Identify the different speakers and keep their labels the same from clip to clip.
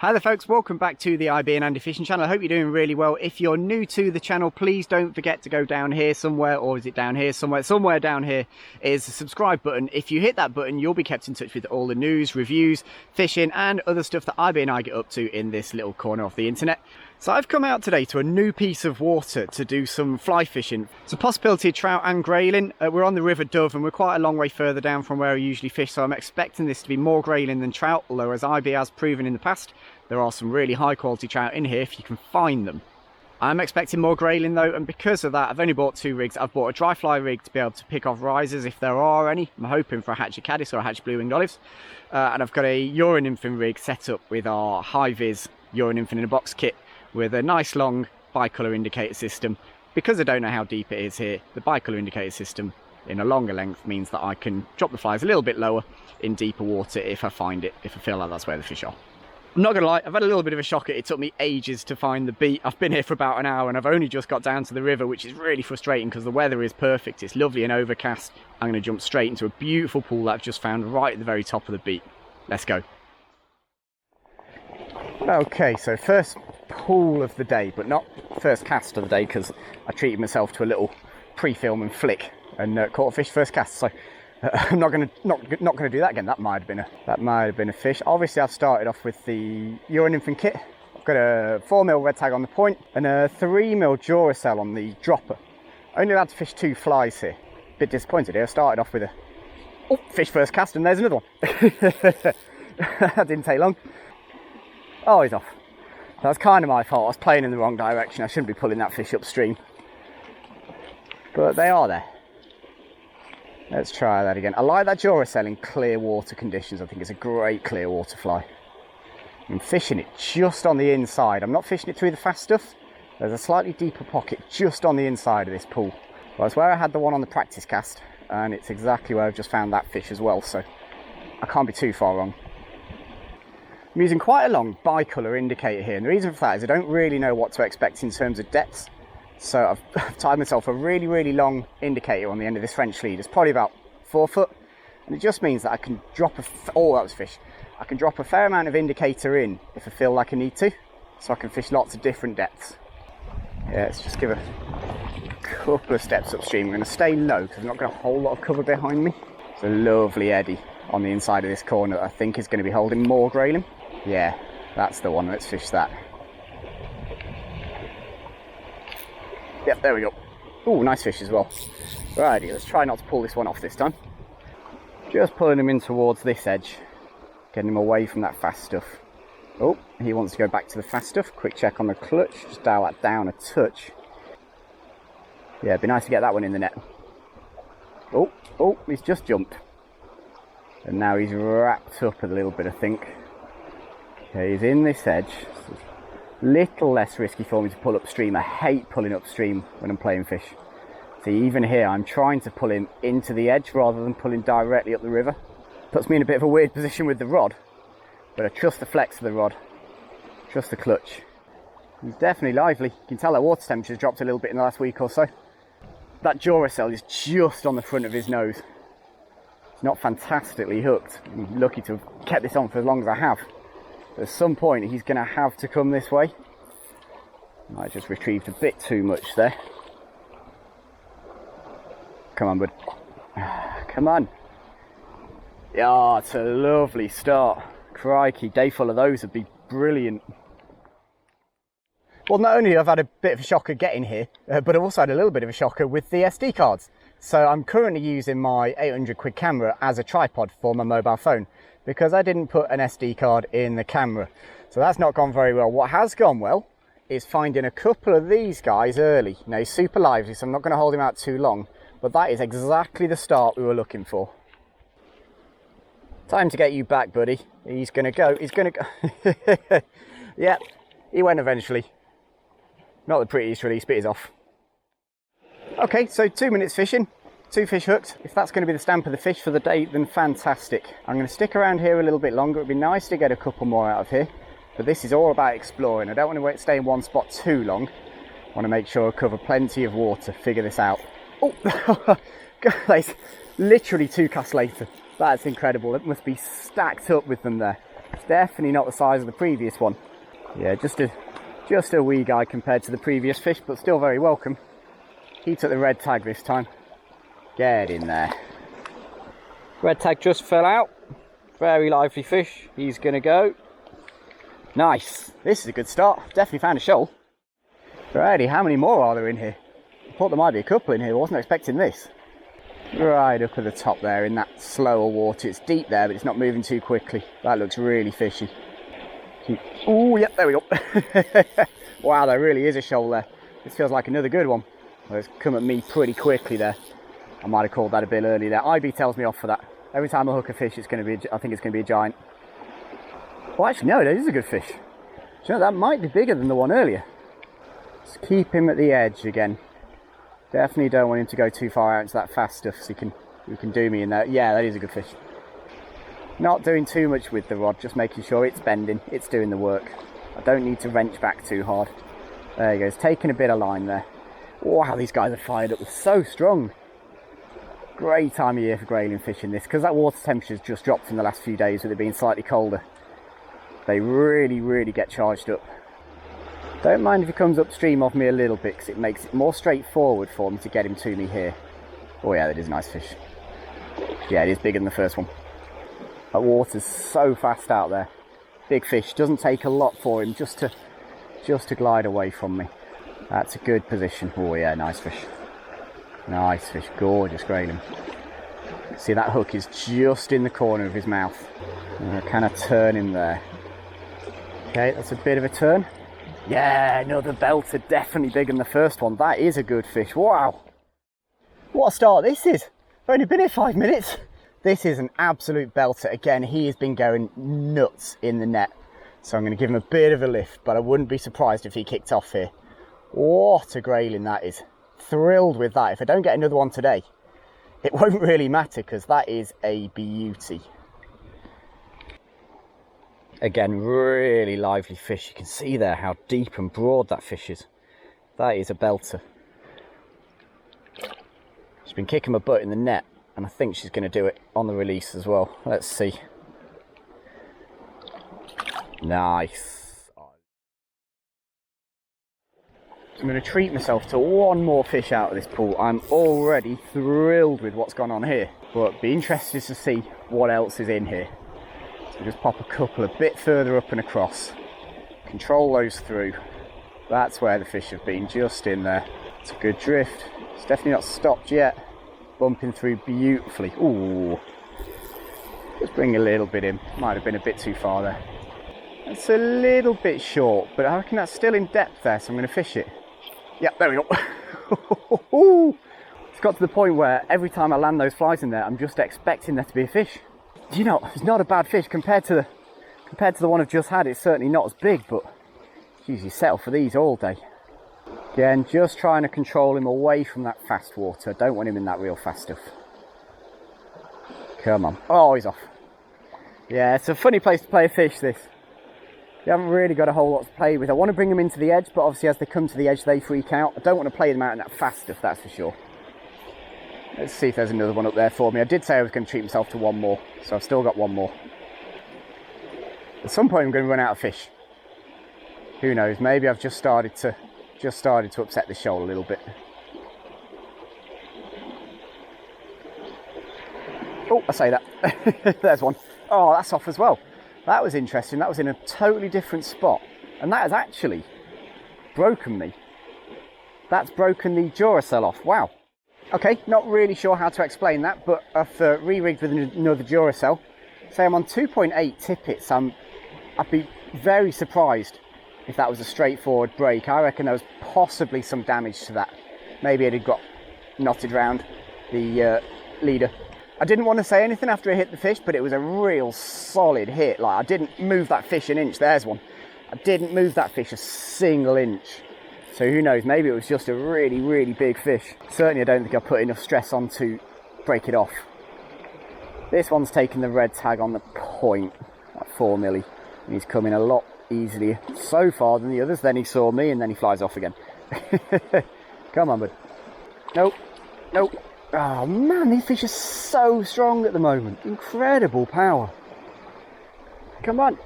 Speaker 1: Hi there folks, welcome back to the IB and Andy Fishing channel. I hope you're doing really well. If you're new to the channel, please don't forget to go down here somewhere, or is it down here somewhere? Somewhere down here is the subscribe button. If you hit that button, you'll be kept in touch with all the news, reviews, fishing and other stuff that IB and I get up to in this little corner of the internet. So I've come out today to a new piece of water to do some fly fishing. It's a possibility of trout and grayling. We're on the River Dove and we're quite a long way further down from where I usually fish, so I'm expecting this to be more grayling than trout, although as IB has proven in the past, there are some really high quality trout in here if you can find them. I'm expecting more grayling though, and because of that I've only bought two rigs. I've bought a dry fly rig to be able to pick off risers if there are any. I'm hoping for a hatchet caddis or a hatchet blue winged olives. And I've got a Euro nymphing rig set up with our high vis Euro nymphing in a box kit with a nice long bicolour indicator system. Because I don't know how deep it is here, the bicolour indicator system in a longer length means that I can drop the flies a little bit lower in deeper water if I find it, if I feel like that's where the fish are. I'm not gonna lie, I've had a little bit of a shocker. It took me ages to find the beat. I've been here for about an hour and I've only just got down to the river, which is really frustrating because the weather is perfect. It's lovely and overcast. I'm gonna jump straight into a beautiful pool that I've just found right at the very top of the beat. Let's go. Okay, so first pool of the day, but not first cast of the day because I treated myself to a little pre-film and flick and caught a fish first cast. So I'm not gonna do that again. That might have been a fish. Obviously, I've started off with the Euro nymphing kit. I've got a 4mm red tag on the point and a 3mm Duracell on the dropper. Only allowed to fish 2 flies here. Bit disappointed here. I started off with a fish first cast, and there's another one. That didn't take long. Oh, he's off. That's kind of my fault. I was playing in the wrong direction. I shouldn't be pulling that fish upstream, but they are there. Let's try that again. I like that Duracell in clear water conditions. I think it's a great clear water fly. I'm fishing it just on the inside. I'm not fishing it through the fast stuff. There's a slightly deeper pocket just on the inside of this pool. Well, that's where I had the one on the practice cast, and it's exactly where I've just found that fish as well, so I can't be too far wrong. I'm using quite a long bicolour indicator here, and the reason for that is I don't really know what to expect in terms of depths. So I've tied myself a really long indicator on the end of this French lead. It's probably about 4 foot, and it just means that I can drop I can drop a fair amount of indicator in if I feel like I need to, so I can fish lots of different depths. Yeah, let's just give a couple of steps upstream. I'm going to stay low because I've not got a whole lot of cover behind me. It's a lovely eddy on the inside of this corner that I think is going to be holding more grayling. Yeah, that's the one. Let's fish that. Yep, there we go. Oh, nice fish as well. Righty, let's try not to pull this one off this time. Just pulling him in towards this edge, getting him away from that fast stuff. Oh, he wants to go back to the fast stuff. Quick check on the clutch, just dial that down a touch. Yeah, it'd be nice to get that one in the net. Oh, he's just jumped. And now he's wrapped up a little bit, I think. Okay, he's in this edge. So little less risky for me to pull upstream. I hate pulling upstream when I'm playing fish. See, even here I'm trying to pull him into the edge rather than pulling directly up the river. Puts me in a bit of a weird position with the rod, but I trust the flex of the rod, trust the clutch. He's definitely lively. You can tell that water temperature's dropped a little bit in the last week or so. That Duracell is just on the front of his nose. It's not fantastically hooked. I'm lucky to have kept this on for as long as I have. At some point he's going to have to come this way. I just retrieved a bit too much there. Come on, bud. Come on. Yeah, it's a lovely start. Crikey, day full of those would be brilliant. Well, not only have I had a bit of a shocker getting here, but I've also had a little bit of a shocker with the SD cards. So I'm currently using my 800 quid camera as a tripod for my mobile phone, because I didn't put an SD card in the camera. So that's not gone very well. What has gone well is finding a couple of these guys early. Now, he's super lively, so I'm not going to hold him out too long, but that is exactly the start we were looking for. Time to get you back, buddy. He's going to go. He's going to go. Yeah, he went eventually. Not the prettiest release, but he's off. Okay, so 2 minutes fishing. 2 fish hooked. If that's going to be the stamp of the fish for the day, then fantastic. I'm going to stick around here a little bit longer. It'd be nice to get a couple more out of here, but this is all about exploring. I don't want to stay in one spot too long. I want to make sure I cover plenty of water, figure this out. Oh, guys, literally 2 casts later. That's incredible. It must be stacked up with them there. It's definitely not the size of the previous one. Yeah, just a wee guy compared to the previous fish, but still very welcome. He took the red tag this time. Get in there. Red tag just fell out. Very lively fish. He's going to go. Nice. This is a good start. Definitely found a shoal. Righty, how many more are there in here? I thought there might be a couple in here. I wasn't expecting this. Right up at the top there in that slower water. It's deep there, but it's not moving too quickly. That looks really fishy. Oh, yep, there we go. Wow, there really is a shoal there. This feels like another good one. Well, it's come at me pretty quickly there. I might have called that a bit early there. IB tells me off for that. Every time I hook a fish, it's going to be, I think it's going to be a giant. Well, actually, no, that is a good fish. Do you know, that might be bigger than the one earlier. Let's keep him at the edge again. Definitely don't want him to go too far out into that fast stuff, so he can do me in there. Yeah, that is a good fish. Not doing too much with the rod, just making sure it's bending, it's doing the work. I don't need to wrench back too hard. There he goes, taking a bit of line there. Wow, these guys are fired up, they're so strong. Great time of year for grayling fishing this, because that water temperature's just dropped in the last few days with it being slightly colder. They really get charged up. Don't mind if he comes upstream of me a little bit, because it makes it more straightforward for me to get him to me here. Oh yeah, that is a nice fish. Yeah, it is bigger than the first one. That water's so fast out there. Big fish, doesn't take a lot for him just to glide away from me. That's a good position. Oh yeah, nice fish. Nice fish, gorgeous grayling. See, that hook is just in the corner of his mouth. Can I turn him there? Okay, that's a bit of a turn. Yeah, another belter, definitely bigger than the first one. That is a good fish, wow. What a start this is. I've only been here 5 minutes. This is an absolute belter. Again, he has been going nuts in the net. So I'm going to give him a bit of a lift, but I wouldn't be surprised if he kicked off here. What a grayling that is. Thrilled with that. If I don't get another one today, it won't really matter, because that is a beauty. Again, really lively fish. You can see there how deep and broad that fish is. That is a belter. She's been kicking my butt in the net, and I think she's going to do it on the release as well. Let's see. Nice. I'm going to treat myself to one more fish out of this pool. I'm already thrilled with what's gone on here, but be interested to see what else is in here. So just pop a couple a bit further up and across, control those through. That's where the fish have been, just in there. It's a good drift. It's definitely not stopped yet. Bumping through beautifully. Ooh, just bring a little bit in. Might have been a bit too far there. It's a little bit short, but I reckon that's still in depth there, so I'm going to fish it. Yeah, there we go. It's got to the point where every time I land those flies in there, I'm just expecting there to be a fish. You know, it's not a bad fish compared to the one I've just had. It's certainly not as big, but geez, you settle for these all day. Again, just trying to control him away from that fast water. I don't want him in that real fast stuff. Come on. Oh, he's off. Yeah, it's a funny place to play a fish, this. You haven't really got a whole lot to play with. I want to bring them into the edge, but obviously as they come to the edge, they freak out. I don't want to play them out in that fast stuff, that's for sure. Let's see if there's another one up there for me. I did say I was going to treat myself to one more, so I've still got one more. At some point I'm going to run out of fish. Who knows? Maybe I've just started to upset the shoal a little bit. Oh, I say that. There's one. Oh, that's off as well. That was interesting. That was in a totally different spot. And that has actually broken me. That's broken the Duracell off. Wow. Okay, not really sure how to explain that, but I've re-rigged with another Duracell. Say I'm on 2.8 tippets. I'd be very surprised if that was a straightforward break. I reckon there was possibly some damage to that. Maybe it had got knotted round the leader. I didn't want to say anything after I hit the fish, but it was a real solid hit. Like, I didn't move that fish an inch. There's one. I didn't move that fish a single inch. So who knows, maybe it was just a really big fish. Certainly I don't think I put enough stress on to break it off. This one's taken the red tag on the point, at 4 milli. And he's coming a lot easier so far than the others. Then he saw me and then he flies off again. Come on, bud. Nope. Nope. Oh man, these fish are so strong at the moment. Incredible power. Come on.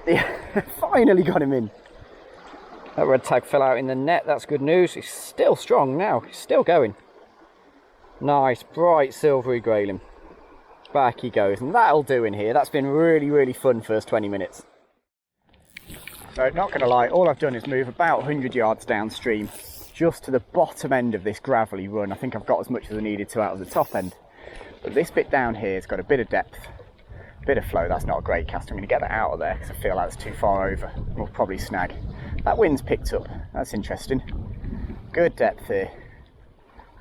Speaker 1: Finally got him in. That red tag fell out in the net. That's good news. He's still strong now. He's still going. Nice, bright, silvery grayling. Back he goes. And that'll do in here. That's been really, really fun first 20 minutes. So, not going to lie, all I've done is move about 100 yards downstream, just to the bottom end of this gravelly run. I think I've got as much as I needed to out of the top end. But this bit down here has got a bit of depth, a bit of flow. That's not a great cast. I'm going to get that out of there because I feel like it's too far over. We'll probably snag. That wind's picked up. That's interesting. Good depth here.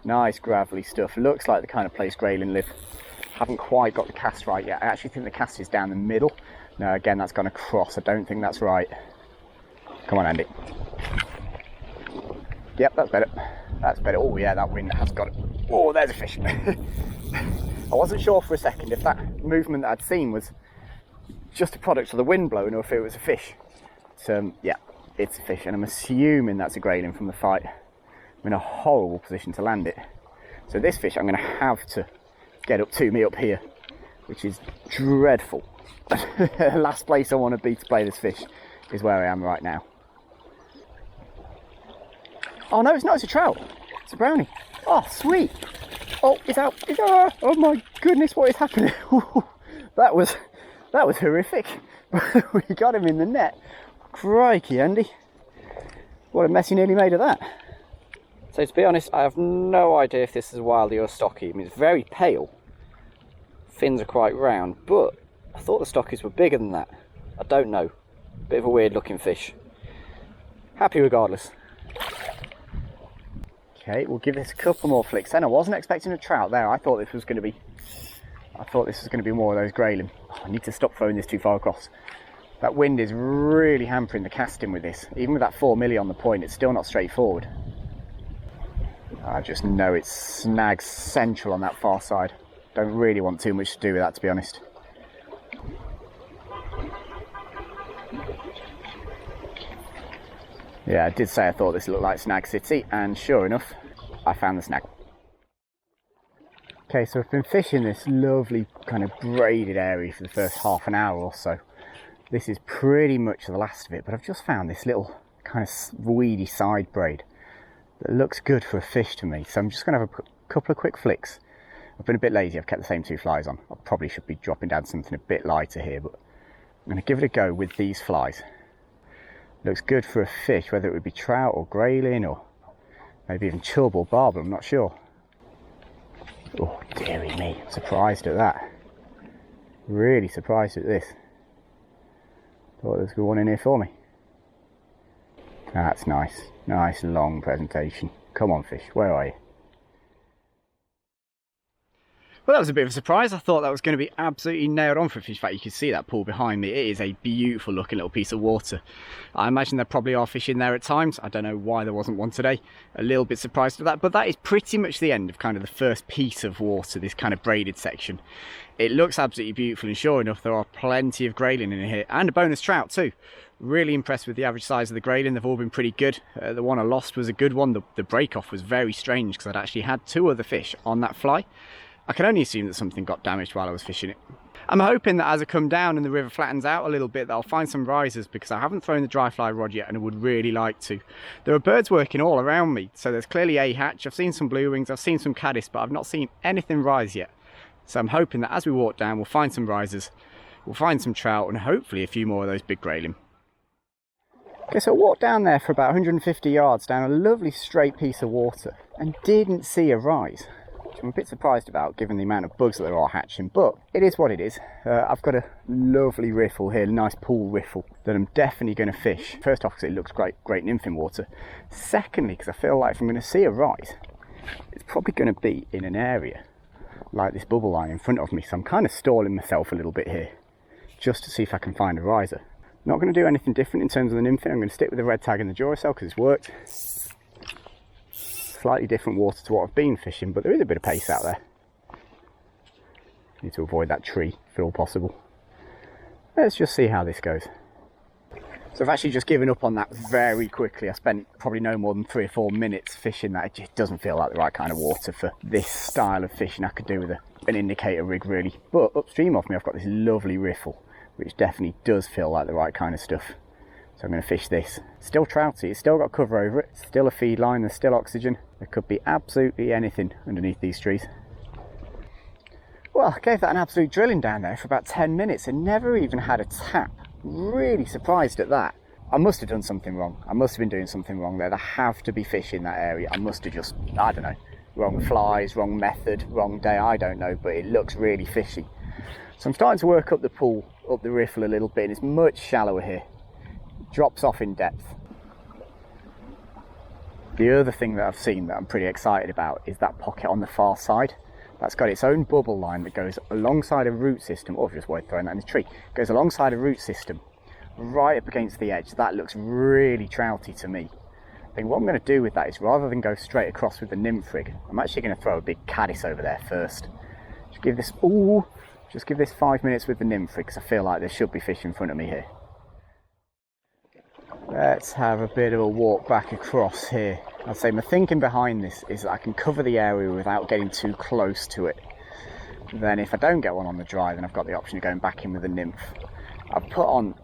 Speaker 1: Nice gravelly stuff. Looks like the kind of place grayling live. Haven't quite got the cast right yet. I actually think the cast is down the middle. No, again, that's gone across. I don't think that's right. Come on, Andy. Yep, that's better. That's better. Oh yeah, that wind has got it. Oh, there's a fish. I wasn't sure for a second if that movement that I'd seen was just a product of the wind blowing or if it was a fish. So yeah, it's a fish, and I'm assuming that's a grayling from the fight. I'm in a horrible position to land it. So this fish I'm going to have to get up to me up here, which is dreadful. Last place I want to be to play this fish is where I am right now. Oh no, it's not, it's a trout. It's a brownie. Oh, sweet. Oh, it's out. It's out. Oh my goodness, what is happening? That was horrific. We got him in the net. Crikey, Andy. What a mess you nearly made of that. So to be honest, I have no idea if this is a wildie or a stocky. I mean, it's very pale. Fins are quite round, but I thought the stockies were bigger than that. I don't know. Bit of a weird looking fish. Happy regardless. Okay, we'll give this a couple more flicks then. I wasn't expecting a trout there. I thought this was going to be more of those grayling. Oh, I need to stop throwing this too far across. That wind is really hampering the casting with this. Even with that 4 milli on the point, it's still not straightforward. I just know it's snag central on that far side. Don't really want too much to do with that, to be honest. Yeah, I did say I thought this looked like Snag City, and sure enough, I found the snag. Okay, so I've been fishing this lovely kind of braided area for the first half an hour or so. This is pretty much the last of it, but I've just found this little kind of weedy side braid that looks good for a fish to me. So I'm just going to have a couple of quick flicks. I've been a bit lazy, I've kept the same two flies on. I probably should be dropping down something a bit lighter here, but I'm going to give it a go with these flies. Looks good for a fish, whether it would be trout or grayling or maybe even chub or barber, I'm not sure. Oh, dearie me, I'm surprised at that. Really surprised at this. Thought there was a good one in here for me. That's nice. Nice long presentation. Come on fish, where are you? Well, that was a bit of a surprise. I thought that was going to be absolutely nailed on for a fish. In fact, you can see that pool behind me. It is a beautiful looking little piece of water. I imagine there probably are fish in there at times. I don't know why there wasn't one today. A little bit surprised at that, but that is pretty much the end of kind of the first piece of water, this kind of braided section. It looks absolutely beautiful, and sure enough, there are plenty of grayling in here, and a bonus trout too. Really impressed with the average size of the grayling. They've all been pretty good. The one I lost was a good one. The break off was very strange because I'd actually had two other fish on that fly. I can only assume that something got damaged while I was fishing it. I'm hoping that as I come down and the river flattens out a little bit, that I'll find some risers, because I haven't thrown the dry fly rod yet and I would really like to. There are birds working all around me, so there's clearly a hatch. I've seen some blue wings, I've seen some caddis, but I've not seen anything rise yet. So I'm hoping that as we walk down, we'll find some risers, we'll find some trout, and hopefully a few more of those big grayling. Okay, so I walked down there for about 150 yards down a lovely straight piece of water and didn't see a rise. I'm a bit surprised about, given the amount of bugs that there are hatching, but it is what it is. I've got a lovely riffle here, a nice pool riffle that I'm definitely going to fish. First off, because it looks great nymphing water. Secondly, because I feel like if I'm going to see a rise, it's probably going to be in an area like this bubble line in front of me. So I'm kind of stalling myself a little bit here, just to see if I can find a riser. Not going to do anything different in terms of the nymphing. I'm going to stick with the red tag and the Duracell because it's worked. Slightly different water to what I've been fishing, but there is a bit of pace out there. Need to avoid that tree if at all possible. Let's just see how this goes. So I've actually just given up on that very quickly. I spent probably no more than 3 or 4 minutes fishing that. It just doesn't feel like the right kind of water for this style of fishing. I could do with an indicator rig really. But upstream of me I've got this lovely riffle which definitely does feel like the right kind of stuff. So I'm going to fish this. Still trouty, it's still got cover over it, still a feed line, there's still oxygen. There could be absolutely anything underneath these trees. Well, I gave that an absolute drilling down there for about 10 minutes and never even had a tap. Really surprised at that. I must have done something wrong. I must have been doing something wrong there. There have to be fish in that area. I must have just, I don't know, wrong flies, wrong method, wrong day, I don't know, but it looks really fishy. So I'm starting to work up the pool, up the riffle a little bit, and it's much shallower here. Drops off in depth. The other thing that I've seen that I'm pretty excited about is that pocket on the far side. That's got its own bubble line that goes alongside a root system, or just worth throwing that in the tree, it goes alongside a root system right up against the edge. That looks really trouty to me. I think what I'm going to do with that is, rather than go straight across with the nymph rig, I'm actually going to throw a big caddis over there first. Just give this 5 minutes with the nymph rig, because I feel like there should be fish in front of me here. Let's have a bit of a walk back across here. I'd say my thinking behind this is that I can cover the area without getting too close to it. Then if I don't get one on the dry, then I've got the option of going back in with a nymph. I've put on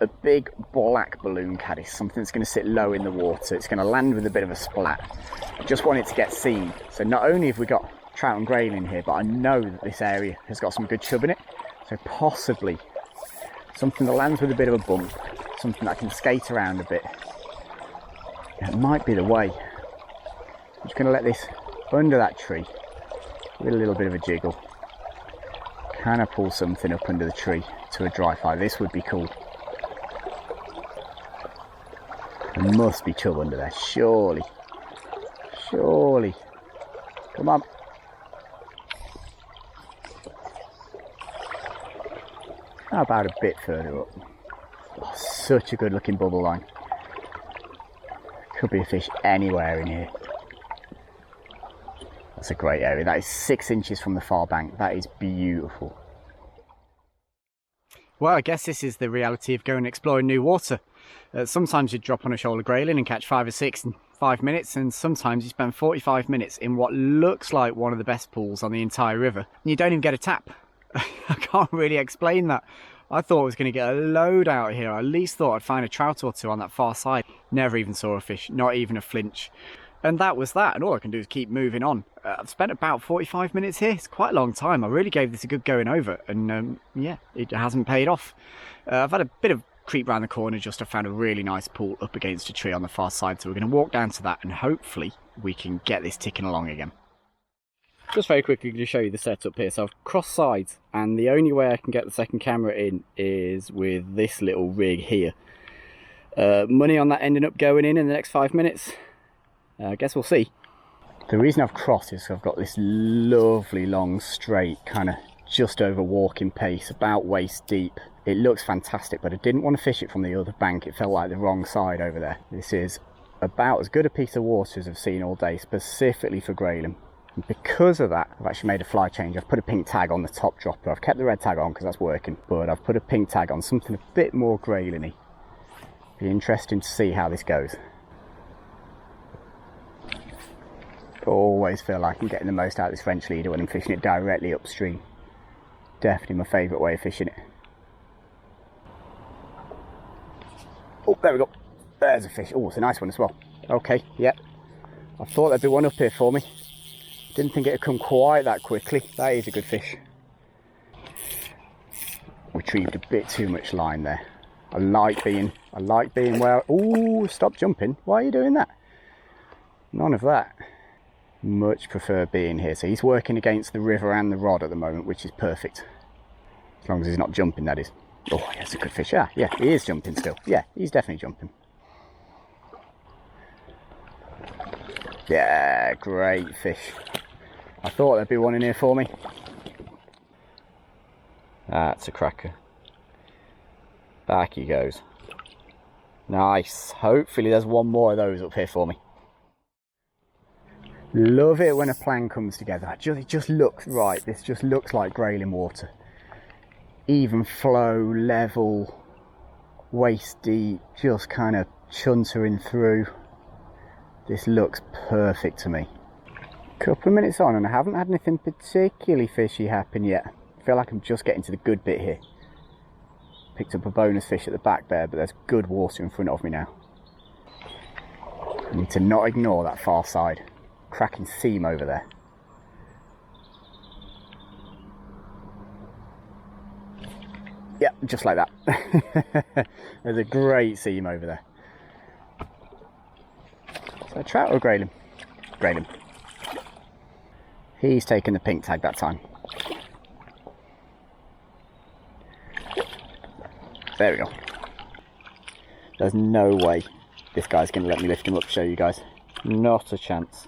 Speaker 1: a big black balloon caddis, something that's going to sit low in the water. It's going to land with a bit of a splat. I just want it to get seen. So not only have we got Trout Grayling here, but I know that this area has got some good chub in it. So possibly something that lands with a bit of a bump, something that I can skate around a bit. It might be the way. I'm just going to let this under that tree with a little bit of a jiggle. Can I pull something up under the tree to a dry fly? This would be cool. There must be chub under there, surely. Surely. Come on. How about a bit further up? Oh, such a good looking bubble line. Could be a fish anywhere in here. That's a great area. That is 6 inches from the far bank. That is beautiful. Well, I guess this is the reality of going and exploring new water. Sometimes you drop on a shoal of grayling and catch 5 or 6 in 5 minutes, and sometimes you spend 45 minutes in what looks like one of the best pools on the entire river, and you don't even get a tap. I can't really explain that. I thought I was going to get a load out here. I at least thought I'd find a trout or two on that far side. Never even saw a fish, not even a flinch. And that was that, and all I can do is keep moving on. I've spent about 45 minutes here. It's quite a long time. I really gave this a good going over, and yeah, it hasn't paid off. I've had a bit of creep round the corner just to found a really nice pool up against a tree on the far side, so we're going to walk down to that and hopefully we can get this ticking along again. Just very quickly to show you the setup here. So I've crossed sides, and the only way I can get the second camera in is with this little rig here. Money on that ending up going in the next 5 minutes. I guess we'll see. The reason I've crossed is I've got this lovely long straight, kind of just over walking pace, about waist deep. It looks fantastic, but I didn't want to fish it from the other bank. It felt like the wrong side over there. This is about as good a piece of water as I've seen all day, specifically for grayling. And because of that, I've actually made a fly change. I've put a pink tag on the top dropper. I've kept the red tag on because that's working, but I've put a pink tag on something a bit more grayling-y. Be interesting to see how this goes. Always feel like I'm getting the most out of this French leader when I'm fishing it directly upstream. Definitely my favourite way of fishing it. Oh, there we go. There's a fish. Oh, it's a nice one as well. Okay, yep. I thought there'd be one up here for me. Didn't think it'd come quite that quickly. That is a good fish. Retrieved a bit too much line there. I like being where... Ooh, stop jumping. Why are you doing that? None of that. Much prefer being here. So he's working against the river and the rod at the moment, which is perfect. As long as he's not jumping, that is. Oh, that's a good fish. Yeah, he is jumping still. Yeah, he's definitely jumping. Yeah, great fish. I thought there'd be one in here for me. That's a cracker. Back he goes. Nice. Hopefully there's one more of those up here for me. Love it when a plan comes together. It just looks right. This just looks like grayling water. Even flow, level, waist deep, just kind of chuntering through. This looks perfect to me. Couple of minutes on and I haven't had anything particularly fishy happen yet. I feel like I'm just getting to the good bit here. picked up a bonus fish at the back there, but there's good water in front of me now. I need to not ignore that far side. Cracking seam over there. Yeah, just like that. There's a great seam over there. So trout or grayling? Grayling. He's taken the pink tag that time. There we go. There's no way this guy's going to let me lift him up to show you guys. Not a chance.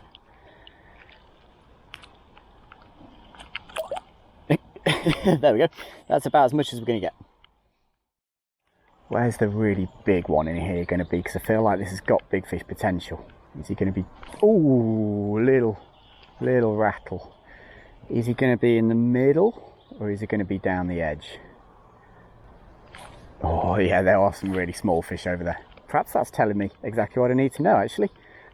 Speaker 1: There we go. That's about as much as we're going to get. Where's the really big one in here going to be? Because I feel like this has got big fish potential. Is he going to be... Ooh, little rattle. Is he going to be in the middle or is he going to be down the edge? Oh yeah, there are some really small fish over there. Perhaps that's telling me exactly what I need to know actually.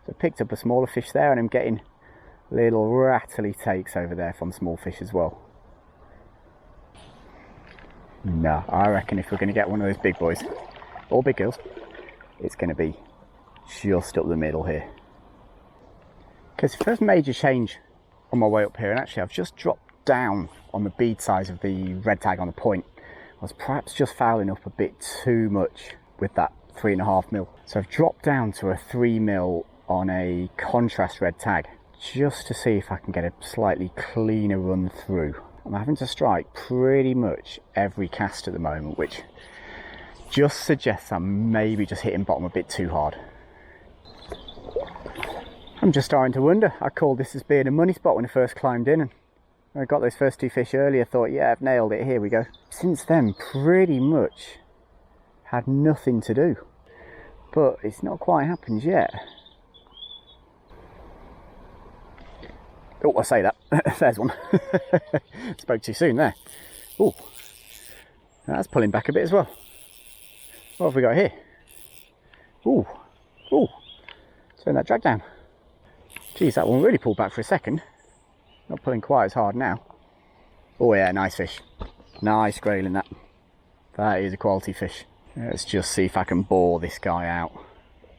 Speaker 1: So I picked up a smaller fish there and I'm getting little rattly takes over there from small fish as well. No, I reckon if we're going to get one of those big boys, or big girls, it's going to be just up the middle here. Because the first major change on my way up here, and actually I've just dropped down on the bead size of the red tag on the point. I was perhaps just fouling up a bit too much with that 3.5mm. So I've dropped down to a 3mm on a contrast red tag, just to see if I can get a slightly cleaner run through. I'm having to strike pretty much every cast at the moment, which just suggests I'm maybe just hitting bottom a bit too hard. I'm just starting to wonder. I called this as being a money spot when I first climbed in, and I got those first two fish earlier, thought, yeah, I've nailed it, here we go. Since then, pretty much had nothing to do. But it's not quite happened yet. Oh, I say that. There's one. Spoke too soon there. Oh, that's pulling back a bit as well. What have we got here? Oh, turn that drag down. Geez, that one really pulled back for a second. Not pulling quite as hard now. Oh yeah, nice fish. Nice grayling that. That is a quality fish. Let's just see if I can bore this guy out.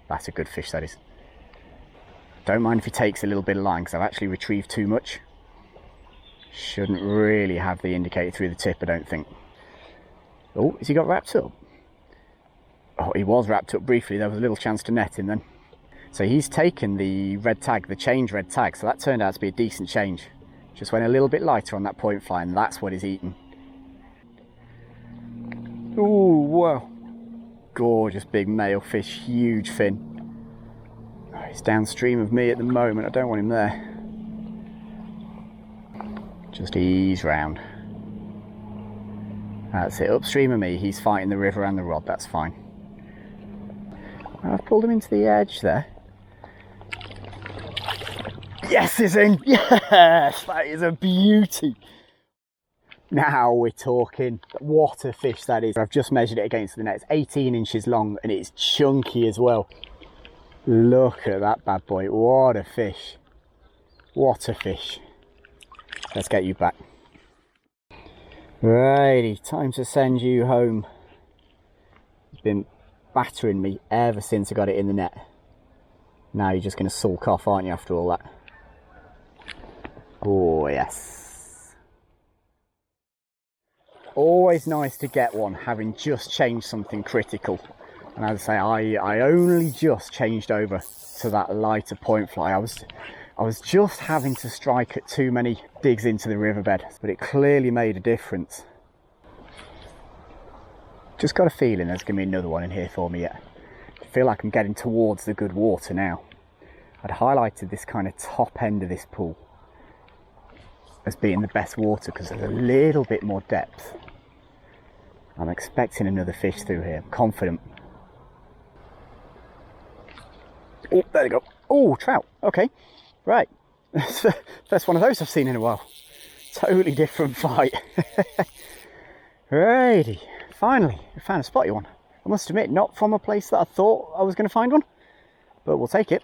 Speaker 1: That's a good fish, that is. Don't mind if he takes a little bit of line, because I've actually retrieved too much. Shouldn't really have the indicator through the tip, I don't think. Oh, has he got wrapped up? Oh, he was wrapped up briefly. There was a little chance to net him then. So he's taken the red tag, the change red tag, so that turned out to be a decent change. Just went a little bit lighter on that point fly, and that's what he's eaten. Ooh, wow. Gorgeous big male fish, huge fin. Oh, he's downstream of me at the moment, I don't want him there. Just ease round. That's it, upstream of me, he's fighting the river and the rod, that's fine. I've pulled him into the edge there. Yes, he's in! Yes! That is a beauty! Now we're talking. What a fish that is. I've just measured it against the net. It's 18 inches long and it's chunky as well. Look at that bad boy. What a fish. What a fish. Let's get you back. Righty, time to send you home. It's been battering me ever since I got it in the net. Now you're just going to sulk off, aren't you, after all that? Oh yes. Always nice to get one having just changed something critical. And as I say, I only just changed over to that lighter point fly. I was just having to strike at too many digs into the riverbed, but it clearly made a difference. Just got a feeling there's going to be another one in here for me yet. I feel like I'm getting towards the good water now. I'd highlighted this kind of top end of this pool as being the best water because there's a little bit more depth. I'm expecting another fish through here, I'm confident. Oh, there you go. Oh, trout, okay, right. First one of those I've seen in a while. Totally different fight. Righty, finally, I found a spotty one. I must admit, not from a place that I thought I was going to find one, but we'll take it.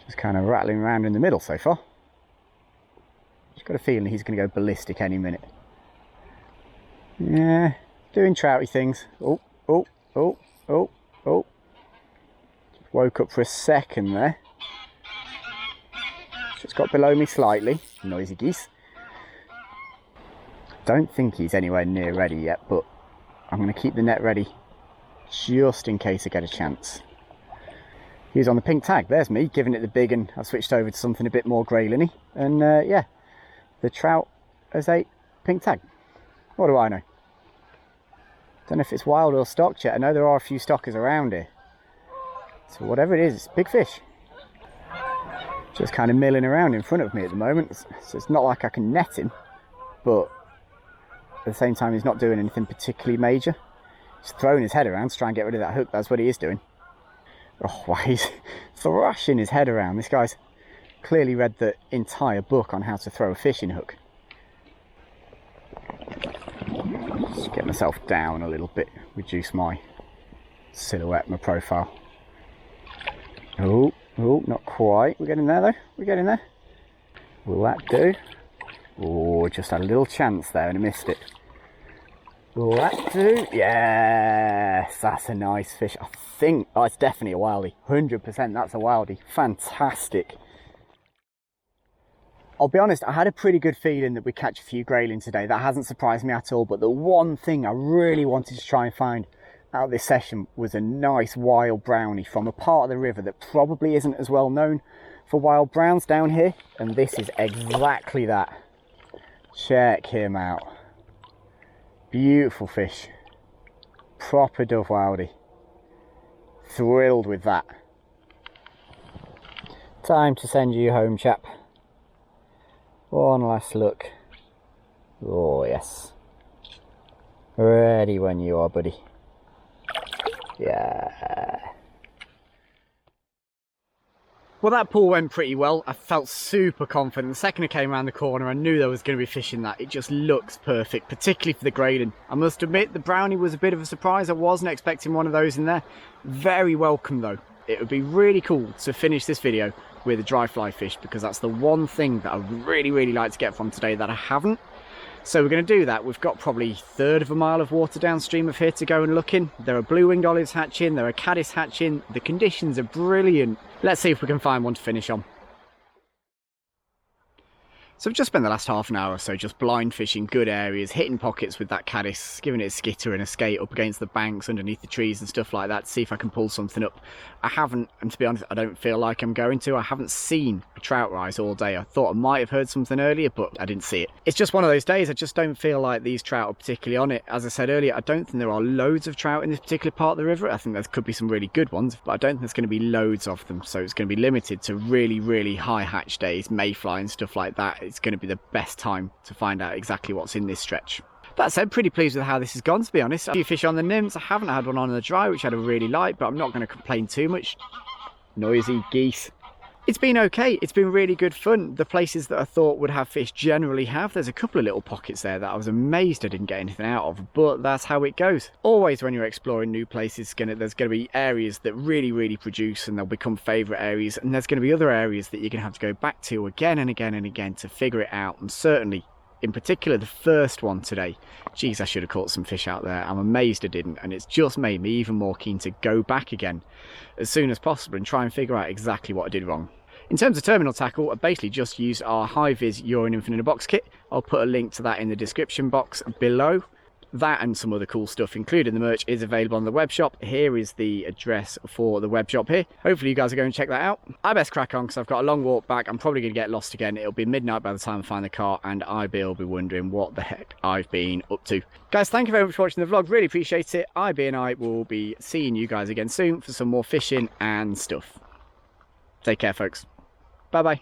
Speaker 1: Just kind of rattling around in the middle so far. Just got a feeling he's going to go ballistic any minute. Yeah, doing trouty things. Oh, oh, oh, oh, oh. Woke up for a second there. Just got below me slightly. Noisy geese. Don't think he's anywhere near ready yet, but I'm going to keep the net ready just in case I get a chance. He was on the pink tag. There's me giving it the big, and I've switched over to something a bit more grayling-y. And yeah, the trout has a pink tag. What do I know? Don't know if it's wild or stocked yet. I know there are a few stockers around here. So whatever it is, it's big fish. Just kind of milling around in front of me at the moment. So it's not like I can net him, but at the same time he's not doing anything particularly major. He's throwing his head around to try and get rid of that hook. That's what he is doing. Oh, wow, he's thrashing his head around. This guy's clearly read the entire book on how to throw a fishing hook. Just get myself down a little bit, reduce my silhouette, my profile. Oh, oh, not quite. We're getting there though. We're getting there. Will that do? Oh, just had a little chance there and I missed it. Will that do? Yes, that's a nice fish. I think, oh, it's definitely a wildie. 100% that's a wildie. Fantastic. I'll be honest, I had a pretty good feeling that we'd catch a few grayling today. That hasn't surprised me at all, but the one thing I really wanted to try and find out of this session was a nice wild brownie from a part of the river that probably isn't as well known for wild browns down here, and this is exactly that. Check him out. Beautiful fish. Proper dove wildie. Thrilled with that. Time to send you home, chap. One last look. Oh yes. Ready when you are, buddy. Yeah. Well, that pull went pretty well. I felt super confident. The second I came around the corner, I knew there was going to be fish in that. It just looks perfect, particularly for the grayling. I must admit, the brownie was a bit of a surprise. I wasn't expecting one of those in there. Very welcome though. It would be really cool to finish this video with a dry fly fish, because that's the one thing that I really like to get from today that I haven't. So we're going to do that. We've got probably a third of a mile of water downstream of here to go and look in. There are blue-winged olives hatching, there are caddis hatching. The conditions are brilliant. Let's see if we can find one to finish on. So we've just spent the last half an hour or so just blind fishing good areas, hitting pockets with that caddis, giving it a skitter and a skate up against the banks, underneath the trees and stuff like that to see if I can pull something up. I haven't, and to be honest, I don't feel like I'm going to. I haven't seen a trout rise all day. I thought I might have heard something earlier, but I didn't see it. It's just one of those days. I just don't feel like these trout are particularly on it. As I said earlier, I don't think there are loads of trout in this particular part of the river. I think there could be some really good ones, but I don't think there's going to be loads of them. So it's going to be limited to really high hatch days, mayfly and stuff like that. It's going to be the best time to find out exactly what's in this stretch. That said, pretty pleased with how this has gone, to be honest. A few fish on the nymphs. I haven't had one on the dry, which I'd really like, but I'm not going to complain too much. Noisy geese. It's been okay. It's been really good fun. The places that I thought would have fish generally have. There's a couple of little pockets there that I was amazed I didn't get anything out of, but that's how it goes. Always when you're exploring new places, there's going to be areas that really produce, and they'll become favourite areas, and there's going to be other areas that you're going to have to go back to again and again to figure it out. And certainly, in particular, the first one today, geez, I should have caught some fish out there. I'm amazed I didn't, and it's just made me even more keen to go back again as soon as possible and try and figure out exactly what I did wrong. In terms of terminal tackle, I basically just used our high-vis You're a Nymph in a Box kit. I'll put a link to that in the description box below. That and some other cool stuff, including the merch, is available on the web shop. Here is the address for the web shop here. Hopefully you guys are going to check that out. I best crack on because I've got a long walk back. I'm probably going to get lost again. It'll be midnight by the time I find the car, and IB will be wondering what the heck I've been up to. Guys, thank you very much for watching the vlog. Really appreciate it. IB and I will be seeing you guys again soon for some more fishing and stuff. Take care, folks. Bye-bye.